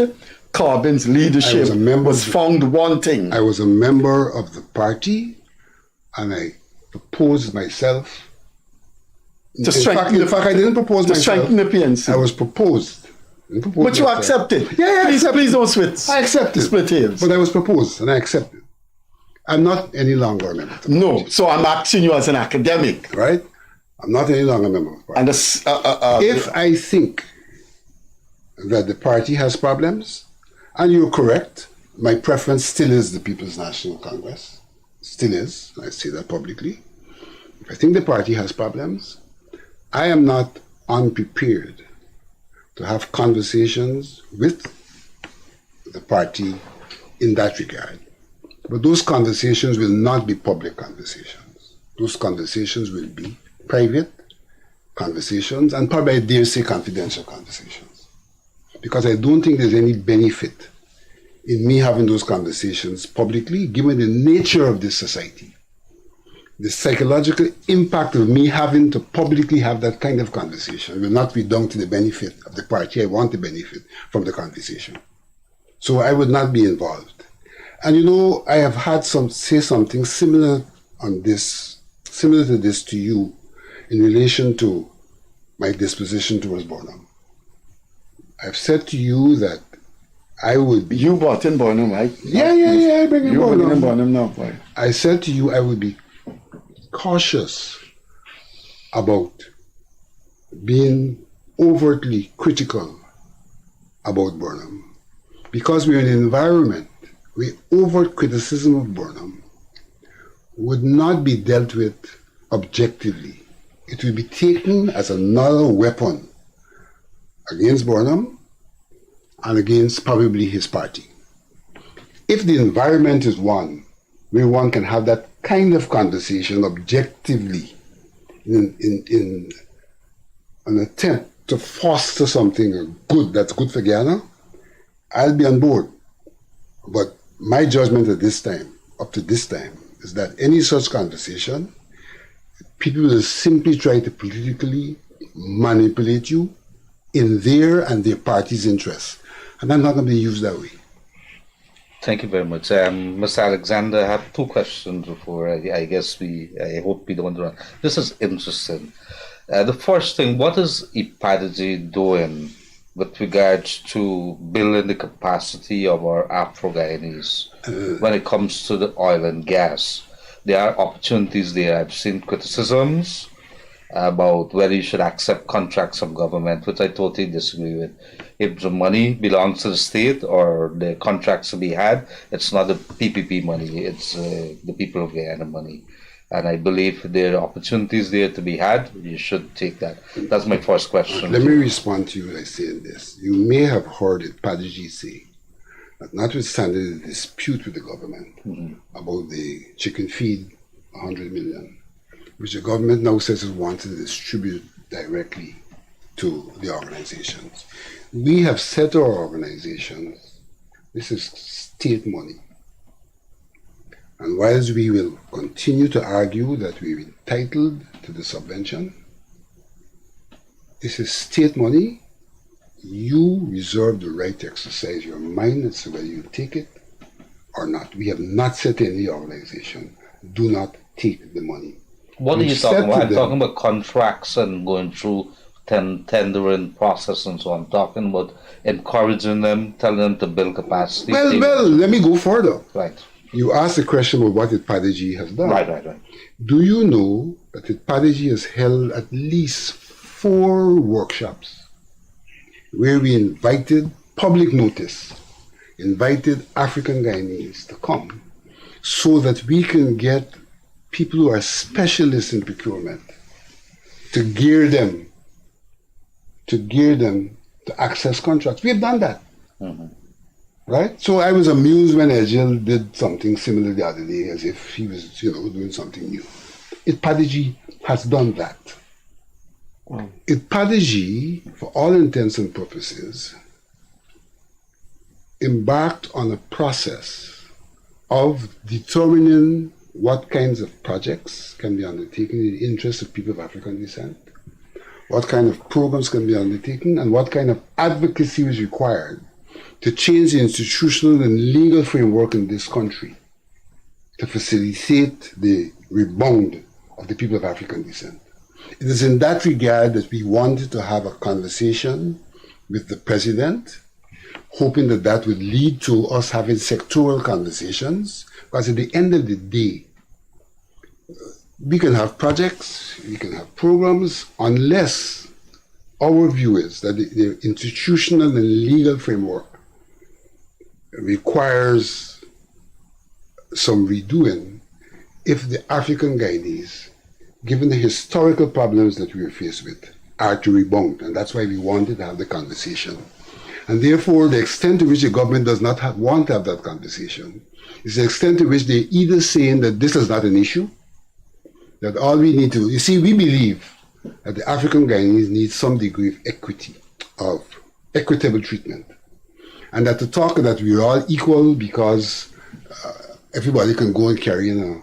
Corbyn's leadership was found wanting. I was a member of the party and I proposed myself. In fact, I didn't propose myself. To strengthen the PNC. I was proposed. But you accepted. Yeah, please don't switch. I accepted. Split hairs. But I was proposed and I accepted. I'm not any longer a member of the party. No, so I'm asking you as an academic. Right? I'm not any longer a member of the party. And if I think that the party has problems, and you're correct, my preference still is the People's National Congress. Still is. I say that publicly. If I think the party has problems, I am not unprepared to have conversations with the party in that regard. But those conversations will not be public conversations. Those conversations will be private conversations and probably, I dare say, confidential conversations. Because I don't think there's any benefit in me having those conversations publicly, given the nature of this society. The psychological impact of me having to publicly have that kind of conversation will not be down to the benefit of the party. I want to benefit from the conversation. So I would not be involved. And you know, I have had say something similar to this to you in relation to my disposition towards Burnham. I've said to you that I would be... You brought in Burnham, right? Yeah, I bring in Burnham. You bring in Burnham now, boy. I said to you I would be cautious about being overtly critical about Burnham because we're in an environment where overt criticism of Burnham would not be dealt with objectively. It would be taken as another weapon against Burnham and against probably his party. If the environment is one where one can have that kind of conversation objectively in an attempt to foster something good that's good for Guyana, I'll be on board. But my judgment at this time, up to this time, is that any such conversation, people will simply try to politically manipulate you in their and their party's interests. And I'm not going to be used that way. Thank you very much. Mr. Alexander, I have two questions before I hope we don't run. This is interesting. The first thing, what is IPADA-G doing with regards to building the capacity of our Afro-Guyanese when it comes to the oil and gas? There are opportunities there. I've seen criticisms about whether you should accept contracts from government, which I totally disagree with. If the money belongs to the state or the contracts to be had, it's not the PPP money, it's the people of Guyana money. And I believe there are opportunities there to be had. You should take that. That's my first question. Let me respond to you by saying this. You may have heard IPADA-G say that notwithstanding the dispute with the government about the chicken feed, 100 million, which the government now says it wants to distribute directly to the organizations. We have said to our organizations, this is state money. And whilst we will continue to argue that we're entitled to the subvention, this is state money. You reserve the right to exercise your mind as to whether you take it or not. We have not said to any organization, do not take the money. What are you talking about? I'm talking about contracts and going through tendering process and so on. I'm talking about encouraging them, telling them to build capacity. Well, let me go further. Right. You asked the question about what IPADA-G has done. Right. Do you know that IPADA-G has held at least 4 workshops where we invited public notice, invited African Guyanese to come so that we can get people who are specialists in procurement to gear them to access contracts. We have done that. Mm-hmm. Right? So I was amused when Egil did something similar the other day, as if he was, doing something new. IPADA-G has done that. Wow. IPADA-G, for all intents and purposes, embarked on a process of determining what kinds of projects can be undertaken in the interest of people of African descent, what kind of programs can be undertaken, and what kind of advocacy is required to change the institutional and legal framework in this country to facilitate the rebound of the people of African descent. It is in that regard that we wanted to have a conversation with the president, hoping that that would lead to us having sectoral conversations, because at the end of the day, we can have projects, we can have programs, unless our view is that the institutional and legal framework requires some redoing if the African Guyanese, given the historical problems that we are faced with, are to rebound. And that's why we wanted to have the conversation. And therefore, the extent to which the government does not want to have that conversation is the extent to which they're either saying that this is not an issue, that all we need to, we believe that the African Guyanese need some degree of equity, of equitable treatment. And that to talk that we're all equal because everybody can go and carry in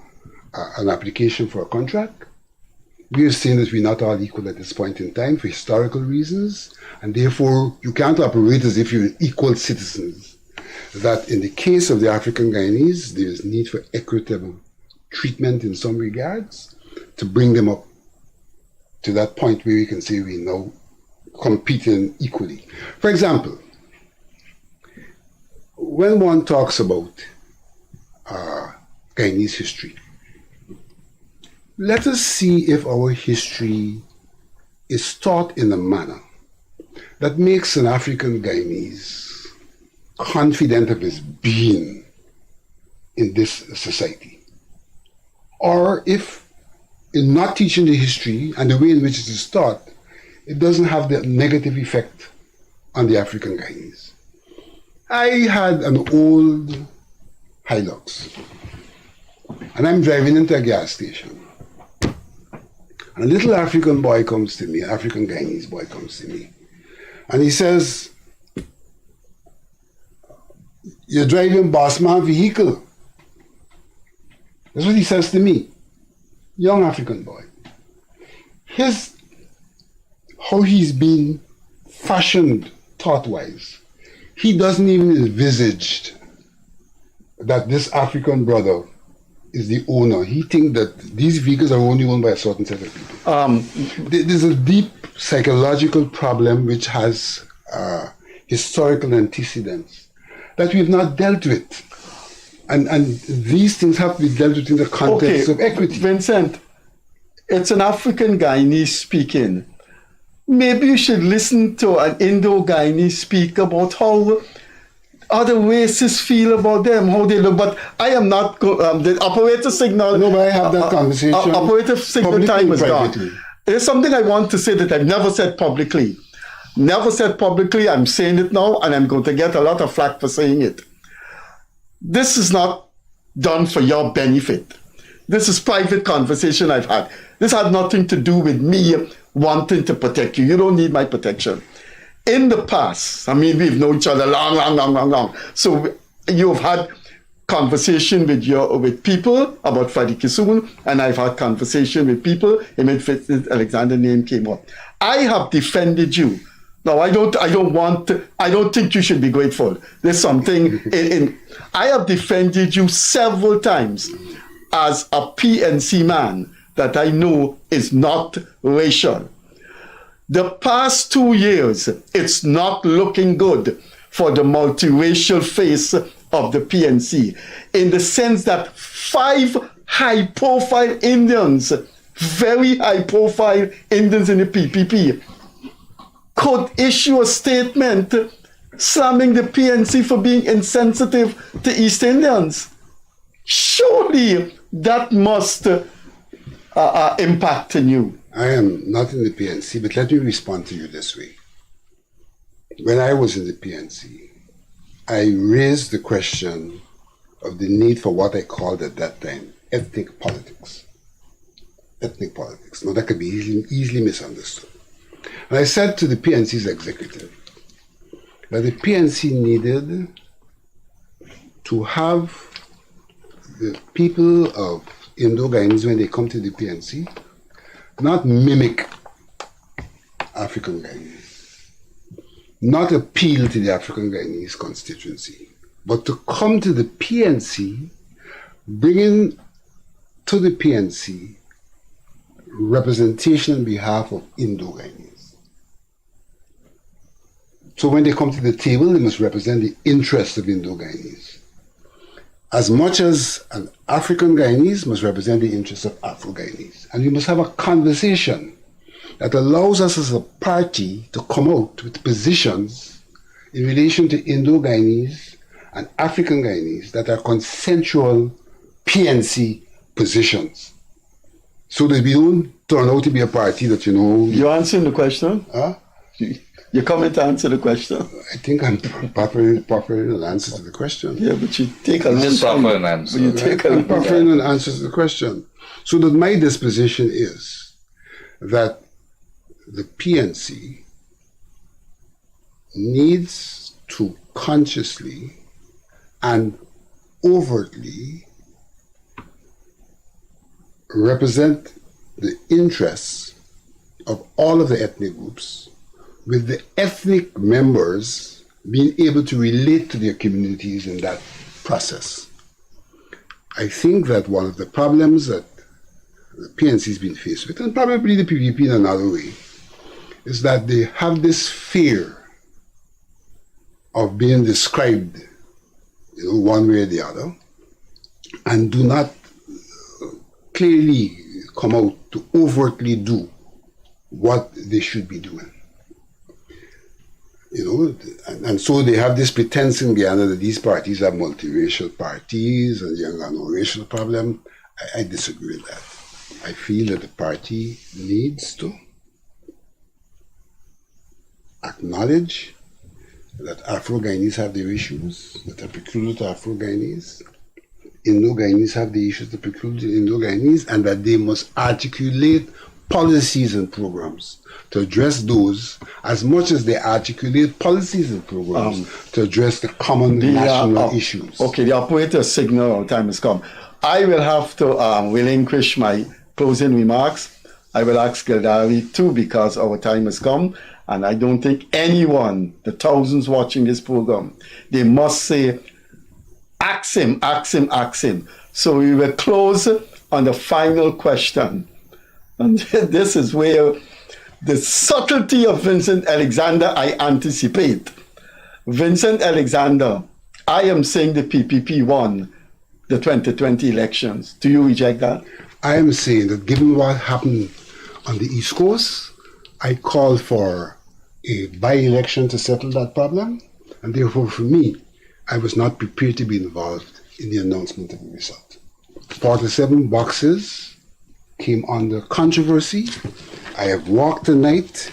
an application for a contract, we are saying that we're not all equal at this point in time for historical reasons, and therefore you can't operate as if you're equal citizens. That in the case of the African Guyanese, there is need for equitable treatment in some regards to bring them up to that point where we can say we now competing equally. For example, when one talks about Guyanese history, let us see if our history is taught in a manner that makes an African Guyanese confident of his being in this society. Or if in not teaching the history and the way in which it is taught, it doesn't have the negative effect on the African Guyanese. I had an old Hilux, and I'm driving into a gas station. And a little African boy comes to me, African Guyanese boy comes to me, and he says, "You're driving bossman vehicle." That's what he says to me. Young African boy. How he's been fashioned thought-wise, he doesn't even envisage that this African brother is the owner. He thinks that these vehicles are only owned by a certain set of people. There's a deep psychological problem which has historical antecedents that we've not dealt with. And these things have to be dealt with in the context of equity. Vincent, it's an African Guyanese speaking. Maybe you should listen to an Indo-Guyanese speak about how other races feel about them, how they look. But I am not, the operator signal. No, but I have that conversation. Operator signal time is gone. There's something I want to say that I've never said publicly. Never said publicly, I'm saying it now, and I'm going to get a lot of flack for saying it. This is not done for your benefit. This is private conversation I've had. This had nothing to do with me wanting to protect you. You don't need my protection. In the past, I mean, we've known each other long. So you've had conversation with people about Freddie Kissoon, and I've had conversation with people, and Vincent Alexander name came up. I have defended you. No, I don't think you should be grateful. There's something I have defended you several times as a PNC man that I know is not racial. The past 2 years, it's not looking good for the multiracial face of the PNC, in the sense that 5 high-profile Indians, very high-profile Indians in the PPP, could issue a statement slamming the PNC for being insensitive to East Indians. Surely that must impact on you. I am not in the PNC, but let me respond to you this way. When I was in the PNC, I raised the question of the need for what I called at that time ethnic politics. Ethnic politics. Now that could be easily misunderstood. And I said to the PNC's executive that the PNC needed to have the people of Indo-Guyanese, when they come to the PNC, not mimic African Guyanese, not appeal to the African Guyanese constituency, but to come to the PNC, bringing to the PNC representation on behalf of Indo-Guyanese. So when they come to the table, they must represent the interests of Indo-Guyanese, as much as an African Guyanese must represent the interests of Afro-Guyanese. And we must have a conversation that allows us as a party to come out with positions in relation to Indo-Guyanese and African Guyanese that are consensual PNC positions. So that we don't turn out to be a party that, you know... You're answering the question? Huh? You're coming to answer the question? I think I'm proffering an answer to the question. Yeah, but you take a long Just time. offer an answer. You take a I'm long proffering time. an answer to the question. So that my disposition is that the PNC needs to consciously and overtly represent the interests of all of the ethnic groups, with the ethnic members being able to relate to their communities in that process. I think that one of the problems that the PNC has been faced with, and probably the PPP in another way, is that they have this fear of being described, one way or the other, and do not clearly come out to overtly do what they should be doing. And so they have this pretense in Guyana that these parties are multiracial parties and you have no racial problem. I disagree with that. I feel that the party needs to acknowledge that Afro-Guyanese have their issues that are peculiar to Afro-Guyanese. Indo-Guyanese have the issues that are peculiar to Indo-Guyanese, and that they must articulate policies and programs to address those as much as they articulate policies and programs to address the common national issues. Okay, the operator signal, our time has come. I will have to relinquish my closing remarks. I will ask Gildarie too, because our time has come, and I don't think anyone, the thousands watching this program, they must say, ask him. So we will close on the final question. And this is where the subtlety of Vincent Alexander I anticipate. Vincent Alexander, I am saying the PPP won the 2020 elections. Do you reject that? I am saying that given what happened on the East Coast, I called for a by-election to settle that problem, and therefore for me, I was not prepared to be involved in the announcement of the result. 47 boxes came under controversy. I have walked the night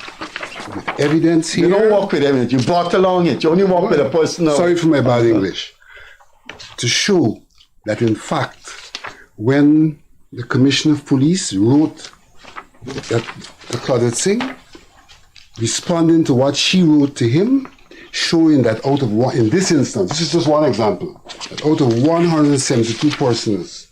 with evidence here. You don't walk with evidence, you brought along it. You only walk with a person. Sorry for my bad English. To show that in fact, when the Commissioner of Police wrote that the Claudette Singh, responding to what she wrote to him, showing that out of one, in this instance, this is just one example, that out of 172 persons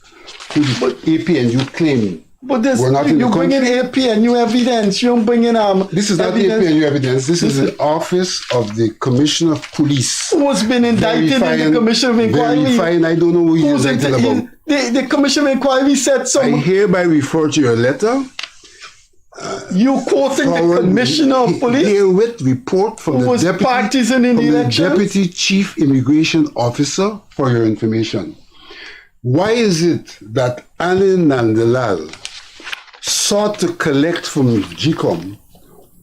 who the APNU claim but this, were not in you the bring country. in APNU evidence, you don't bring in This is not the APNU evidence, this is the Office of the Commissioner of Police. Who's been indicted in the Commission of Inquiry? Verifying, I don't know who he's indicted about. The Commission of Inquiry said some... I hereby refer to your letter. You quoting the Commissioner of Police? Herewith report from the Deputy Chief Immigration Officer for your information. Why is it that Anil Nandalal sought to collect from GECOM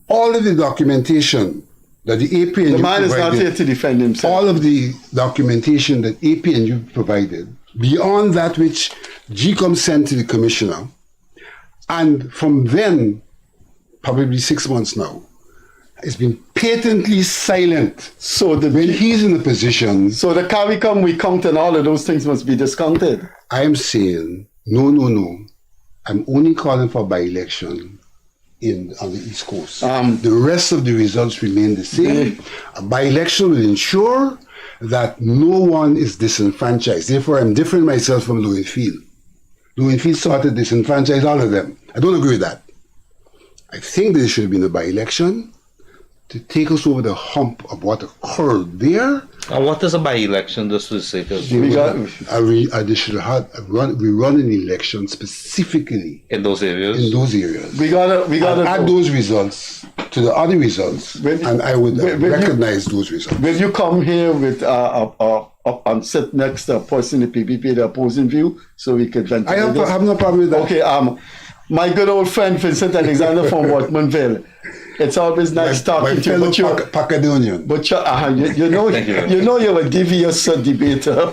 all of the documentation that the APNU The man is not provided, here to defend himself. all of the documentation that APNU provided, beyond that which GECOM sent to the Commissioner, and from then, probably 6 months now, has been patently silent. So when he's in a position... So the CARICOM we count and all of those things must be discounted. I am saying, no. I'm only calling for by-election on the East Coast. The rest of the results remain the same. A by-election will ensure that no one is disenfranchised. Therefore, I'm different myself from Lowenfield. Lowenfield sought to disenfranchise all of them. I don't agree with that. I think there should have been a by-election to take us over the hump of what occurred there. And what is a by-election, just for the sake of... We run an election specifically in those areas. We gotta add those results to the other results, and I would recognize those results. Will you come here with and sit next to a person in the PPP, the opposing view, so we could ventilate I have no problem with that. Okay, my good old friend Vincent Alexander from Wortmanville. It's always nice talking to you. My fellow Pacadonian. But you know you're a devious debater.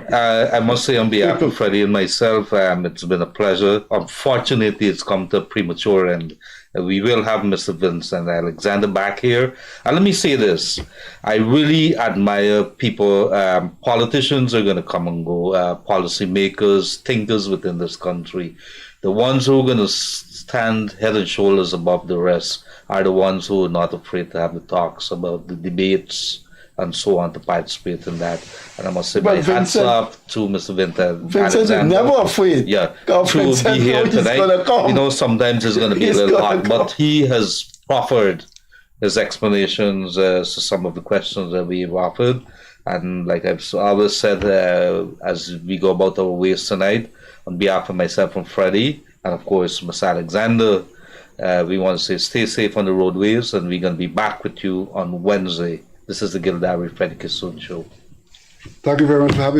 I must say on behalf of Freddie and myself, it's been a pleasure. Unfortunately, it's come to a premature end. We will have Mr. Vincent Alexander back here. And let me say this. I really admire people. Politicians are going to come and go. Policy makers, thinkers within this country. The ones who are going to stand head and shoulders above the rest are the ones who are not afraid to have the talks about the debates and so on, to participate in that. And I must say, my hats off to Mr. Vincent is never afraid. Yeah, to be here tonight. You know, sometimes it's going to be a little hot, but he has proffered his explanations to some of the questions that we've offered. And like I've always said, as we go about our ways tonight, on behalf of myself and Freddie, and of course, Mr. Alexander, we want to say stay safe on the roadways, and we're going to be back with you on Wednesday. This is the Gildarie Freddie Kissoon Show. Thank you very much for having me.